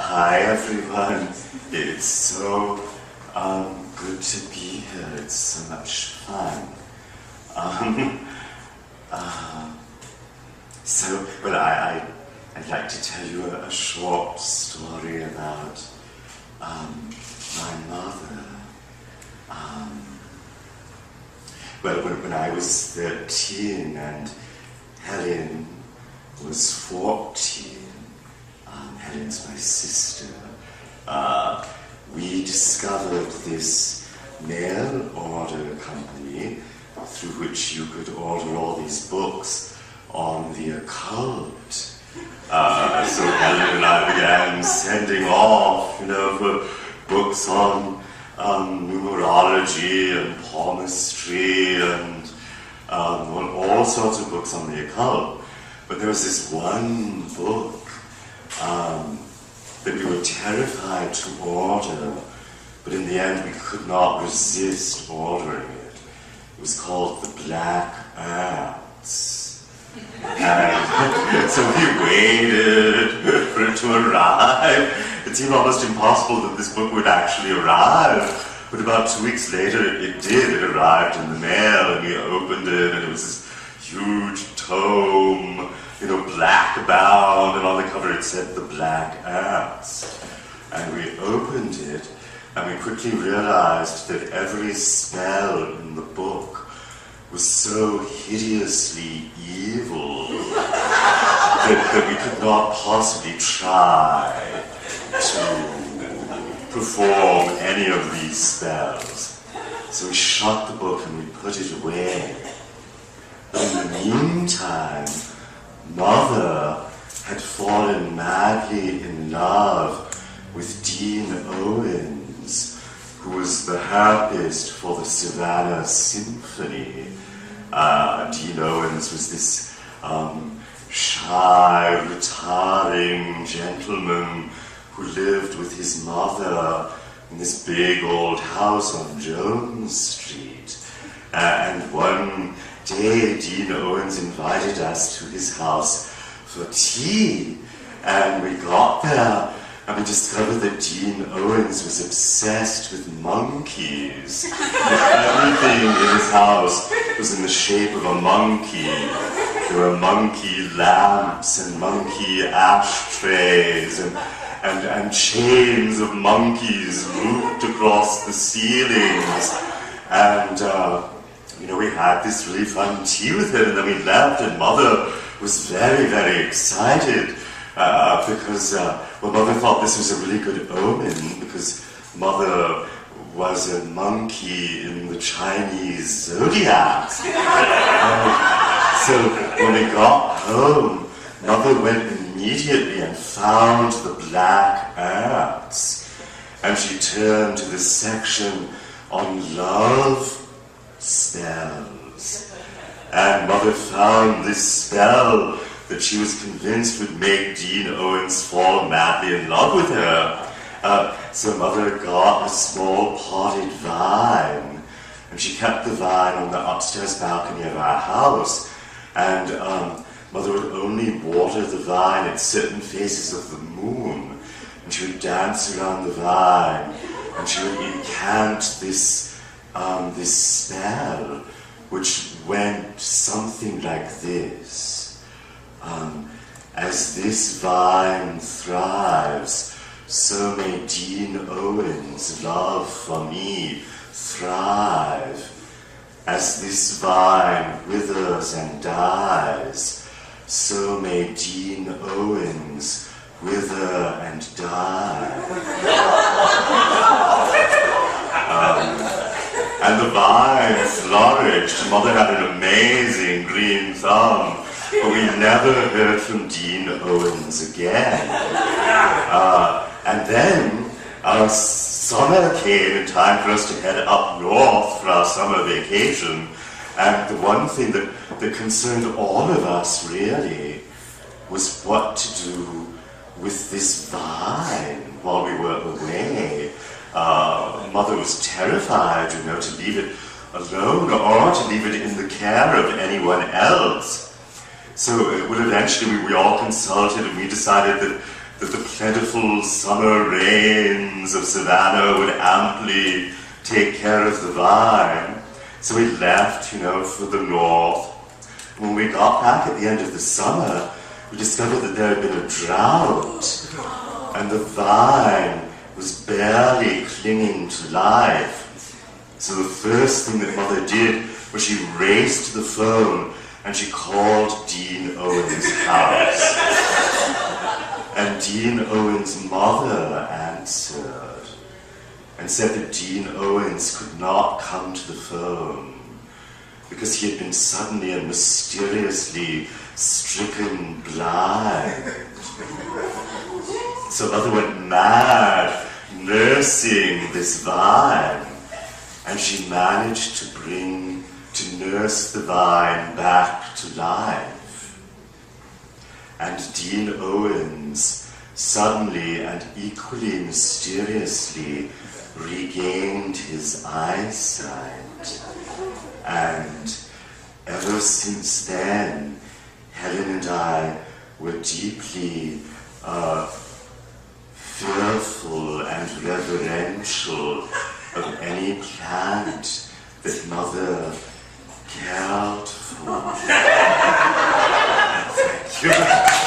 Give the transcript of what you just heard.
Hi everyone, it's so good to be here, it's so much fun. I'd like to tell you a short story about my mother. When I was 13 and Helen was 14, Helen's my sister, we discovered this mail order company through which you could order all these books on the occult. So Helen and I began sending off, for books on numerology and palmistry and on all sorts of books on the occult. But there was this one book that we were terrified to order, but in the end we could not resist ordering it. It was called The Black Arts. And so we waited for it to arrive. It seemed almost impossible that this book would actually arrive, but about 2 weeks later it did. It arrived in the mail and we opened it, and it was this huge tome, black bound, and on the cover it said The Black Arts. And we opened it, and we quickly realized that every spell in the book was so hideously evil that we could not possibly try to perform any of these spells. So we shut the book and we put it away. But in the meantime, Mother had fallen madly in love with Dean Owens, who was the harpest for the Savannah Symphony. Dean Owens was this shy, retiring gentleman who lived with his mother in this big old house on Jones Street. And one day, Dean Owens invited us to his house for tea, and we got there, and we discovered that Dean Owens was obsessed with monkeys. Everything in his house was in the shape of a monkey. There were monkey lamps and monkey ashtrays and chains of monkeys looped across the ceilings. And we had this really fun tea with him, and then we left, and Mother was very, very excited because Mother thought this was a really good omen, because Mother was a monkey in the Chinese zodiac. So when we got home, Mother went immediately and found The Black Arts, and she turned to the section on love spells. And Mother found this spell that she was convinced would make Dean Owens fall madly in love with her. So Mother got a small potted vine, and she kept the vine on the upstairs balcony of our house. And Mother would only water the vine at certain phases of the moon, and she would dance around the vine, and she would incant this spell, which went something like this. As this vine thrives, so may Dean Owens' love for me thrive. As this vine withers and dies, so may Dean Owens wither and die. And the vine flourished. Mother had an amazing green thumb, but we never heard from Dean Owens again. And then summer came, in time for us to head up north for our summer vacation. And the one thing that concerned all of us, really, was what to do with this vine while we were away. Mother was terrified, to leave it alone or to leave it in the care of anyone else. So eventually we all consulted, and we decided that the plentiful summer rains of Savannah would amply take care of the vine. So we left, for the north. When we got back at the end of the summer, we discovered that there had been a drought, and the vine was barely clinging to life. So the first thing that Mother did was she raced to the phone and she called Dean Owens' house. And Dean Owens' mother answered and said that Dean Owens could not come to the phone because he had been suddenly and mysteriously stricken blind. So Mother went mad nursing this vine, and she managed to nurse the vine back to life. And Dean Owens suddenly and equally mysteriously regained his eyesight. And ever since then, Helen and I were deeply fearful and reverential of any plant that Mother cared for. Thank you.